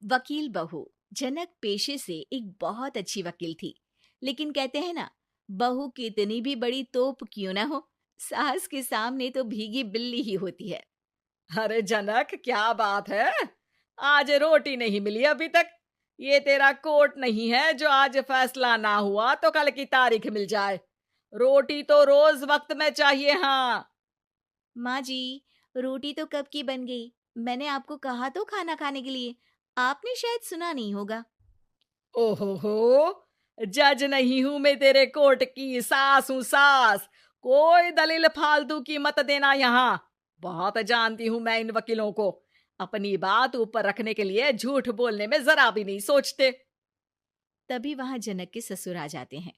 वकील बहू। जनक पेशे से एक बहुत अच्छी वकील थी, लेकिन कहते हैं ना, बहू कितनी भी बड़ी तोप क्यों ना हो, सास के सामने तो भीगी बिल्ली ही होती है। अरे जनक, क्या बात है। आज रोटी नहीं मिली अभी तक। ये तेरा कोर्ट नहीं है जो आज फैसला ना हुआ तो कल की तारीख मिल जाए। रोटी तो रोज वक्त में चाहिए। हाँ। माँ जी, रोटी तो कब की बन गई। मैंने आपको कहा तो खाना खाने के लिए, आपने शायद सुना नहीं होगा। ओहो हो, जज नहीं हूं मैं तेरे कोर्ट की, सास हूं सास। कोई दलील फालतू की मत देना यहाँ। बहुत जानती हूं मैं इन वकीलों को। अपनी बात ऊपर रखने के लिए झूठ बोलने में जरा भी नहीं सोचते। तभी वहां जनक के ससुर आ जाते हैं।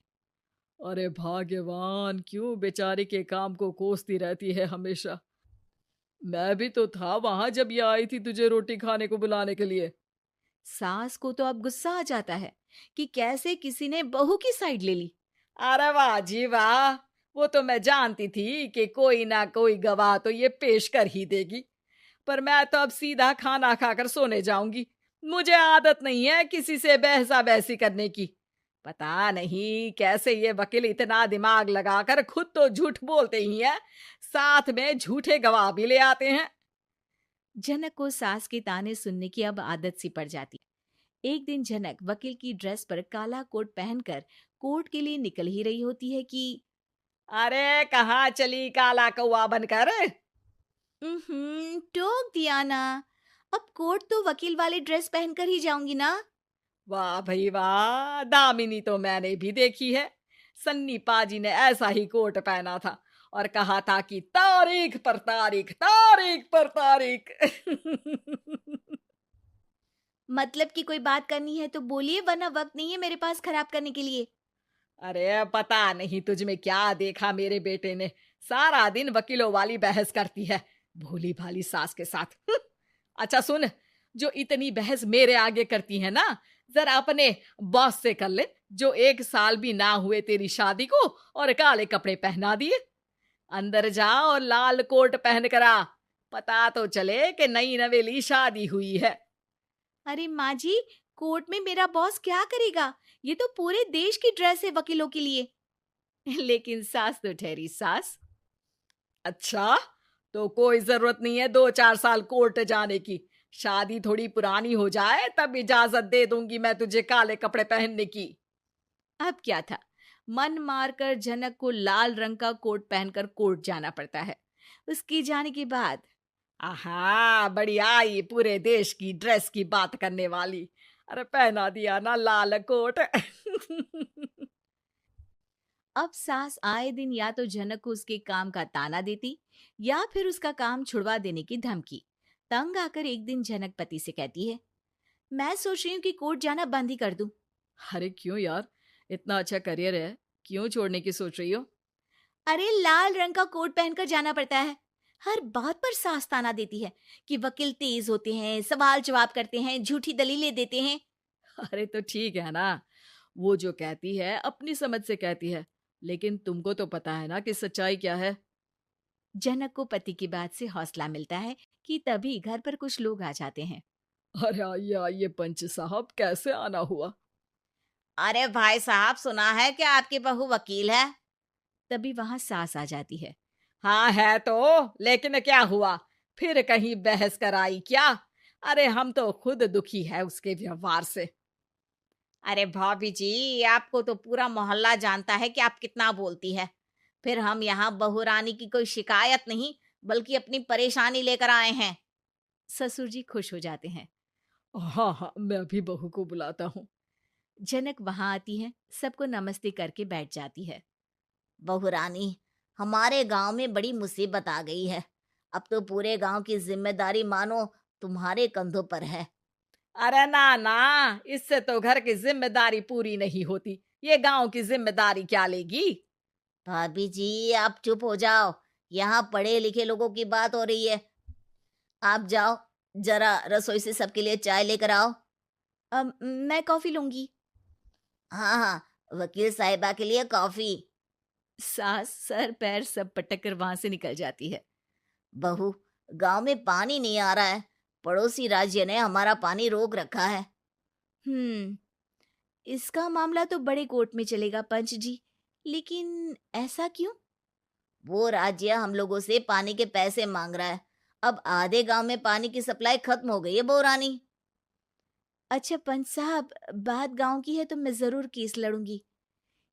अरे भाग्यवान, क्यों बेचारी के काम को कोसती रहती है हमेशा। मैं भी तो था वहां जब ये आई थी तुझे रोटी खाने को बुलाने के लिए। सास को तो अब गुस्सा आ जाता है कि कैसे किसी ने बहू की साइड ले ली। अरे वाह जी वाह। वो तो मैं जानती थी कि कोई ना कोई गवाह तो ये पेश कर ही देगी। पर मैं तो अब सीधा खाना खाकर सोने जाऊंगी। मुझे आदत नहीं है किसी से बहसा बहसी करने की। पता नहीं कैसे ये वकील इतना दिमाग लगाकर खुद तो झूठ बोलते ही हैं, साथ में झूठे गवाह भी ले आते हैं। जनक को सास के ताने सुनने की अब आदत सी पड़ जाती है। एक दिन जनक वकील की ड्रेस पर काला कोट पहनकर कोर्ट के लिए निकल ही रही होती है कि अरे कहाँ चली काला कौवा बनकर। टोक दिया ना। अब कोर्ट तो वकील वाली ड्रेस पहनकर ही जाऊंगी ना। वाह भाई वाह, दामिनी तो मैंने भी देखी है। सन्नी पाजी ने ऐसा ही कोट पहना था और कहा था कि तारीख पर तारीख, तारीख पर तारीख। मतलब कि कोई बात करनी है तो बोलिए, वरना वक्त नहीं है मेरे पास खराब करने के लिए। अरे पता नहीं तुझ में क्या देखा मेरे बेटे ने। सारा दिन वकीलों वाली बहस करती है, भोली भाली सास के साथ। अच्छा सुन, जो इतनी बहस मेरे आगे करती है ना, जरा अपने बॉस से कर ले, जो 1 साल भी ना हुए तेरी शादी को और काले कपड़े पहना दिए। अंदर जा और लाल कोट पहन कर आ। पता तो चले कि नई नवेली शादी हुई है। अरे माँ जी, कोर्ट में मेरा बॉस क्या करेगा? ये तो पूरे देश की ड्रेस है वकीलों के लिए। लेकिन सास तो ठहरी सास। अच्छा, तो कोई जरूरत नहीं है 2-4 साल कोर्ट जाने की। शादी थोड़ी पुरानी हो जाए तब इजाजत दे दूंगी मैं तुझे काले कपड़े पहनने की। अब क्या था, मन मारकर जनक को लाल रंग का कोट पहनकर कोर्ट जाना पड़ता है। उसके जाने के बाद आहा, बड़ी आई पूरे देश की ड्रेस की बात करने वाली। अरे पहना दिया ना लाल कोट। अब सास आए दिन या तो जनक को उसके काम का ताना देती, या फिर उसका काम छुड़वा देने की धमकी। तंग आकर एक दिन जनक पति से कहती है, मैं सोच रही हूँ कि कोर्ट जाना बंद ही कर दूं। अरे क्यों यार, इतना अच्छा करियर है, क्यों छोड़ने की सोच रही हो? अरे लाल रंग का कोट पहनकर जाना पड़ता है। हर बात पर सास ताना देती है कि वकील तेज होते हैं, सवाल जवाब करते हैं, झूठी दलीलें देते हैं। अरे तो ठीक है ना, वो जो कहती है अपनी समझ से कहती है, लेकिन तुमको तो पता है ना कि सच्चाई क्या है। जनक को पति की बात से हौसला मिलता है कि तभी घर पर कुछ लोग आ जाते हैं। अरे आइए आइए पंच साहब, कैसे आना हुआ? अरे भाई साहब, सुना है कि आपकी बहू वकील है। तभी वहां सास आ जाती है। हाँ है तो, लेकिन क्या हुआ? फिर कहीं बहस कराई क्या? अरे हम तो खुद दुखी है उसके व्यवहार से। अरे भाभी जी, आपको तो पूरा मोहल्ला जानता है कि आप कितना बोलती है। फिर हम यहाँ बहू रानी की कोई शिकायत नहीं, बल्कि अपनी परेशानी लेकर आए हैं। ससुर जी खुश हो जाते हैं। हाँ हाँ, मैं भी बहू को बुलाता हूँ। जनक वहां आती है, सबको नमस्ते करके बैठ जाती है। बहू रानी, हमारे गांव में बड़ी मुसीबत आ गई है। अब तो पूरे गांव की जिम्मेदारी मानो तुम्हारे कंधों पर है। अरे ना ना, इससे तो घर की जिम्मेदारी पूरी नहीं होती। ये गांव की जिम्मेदारी क्या लेगी? भाभी जी, आप चुप हो जाओ। यहाँ पढ़े लिखे लोगों की बात हो रही है। आप जाओ, जरा रसोई से सबके लिए चाय लेकर आओ। मैं कॉफी लूंगी। हाँ हाँ, वकील साहिबा के लिए कॉफी। सास सर पैर सब पटक कर वहां से निकल जाती है। बहू, गांव में पानी नहीं आ रहा है, पड़ोसी राज्य ने हमारा पानी रोक रखा है। इसका मामला तो बड़े कोर्ट में चलेगा पंच जी, लेकिन ऐसा क्यों? वो राज्य हम लोगों से पानी के पैसे मांग रहा है। अब आधे गांव में पानी की सप्लाई खत्म हो गई है बहुरानी। अच्छा पंच साहब, बात गांव की है तो मैं जरूर केस लड़ूंगी।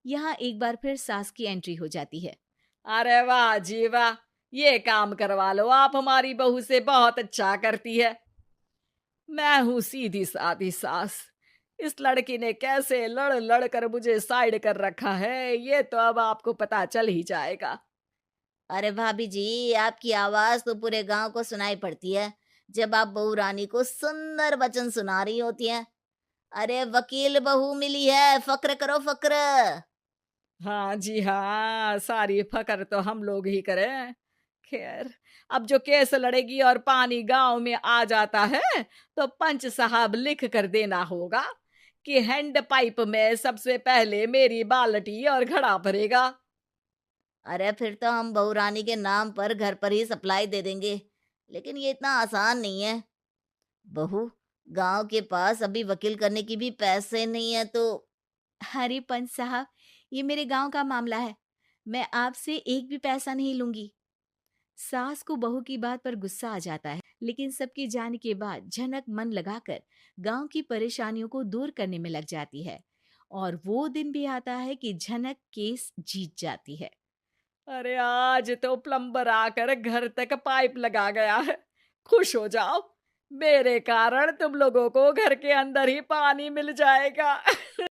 यहाँ एक बार फिर सास की एंट्री हो जाती है। अरे वाह जी वाह, ये काम करवा लो, आप हमारी बहू से बहुत अच्छा करती है। मैं हूं सीधी सादी सास। इस लड़की ने कैसे लड़ लड़ कर मुझे साइड कर रखा है, ये तो अब आपको पता चल ही जाएगा। अरे भाभी जी, आपकी आवाज तो पूरे गांव को सुनाई पड़ती है जब आप बहू रानी को सुंदर वचन सुना रही होती हैं। अरे वकील बहू मिली है, फक्र करो फक्र। हाँ जी हाँ, सारी फकर तो हम लोग ही करें। खैर, अब जो केस लड़ेगी और पानी गांव में आ जाता है तो पंच साहब लिख कर देना होगा कि हैंड पाइप में सबसे पहले मेरी बाल्टी और घड़ा भरेगा। अरे फिर तो हम बहू रानी के नाम पर घर पर ही सप्लाई दे देंगे, लेकिन ये इतना आसान नहीं है। बहू, गांव के पास अभी वकील करने की भी पैसे नहीं है तो। अरे पंच साहब, ये मेरे गांव का मामला है, मैं आपसे एक भी पैसा नहीं लूंगी। सास को बहू की बात पर गुस्सा आ जाता है, लेकिन सबके जाने के बाद झनक मन लगाकर गांव की परेशानियों को दूर करने में लग जाती है। और वो दिन भी आता है कि झनक केस जीत जाती है। अरे आज तो प्लम्बर आकर घर तक पाइप लगा गया है। खुश हो जाओ, मेरे कारण तुम लोगों को घर के अंदर ही पानी मिल जाएगा।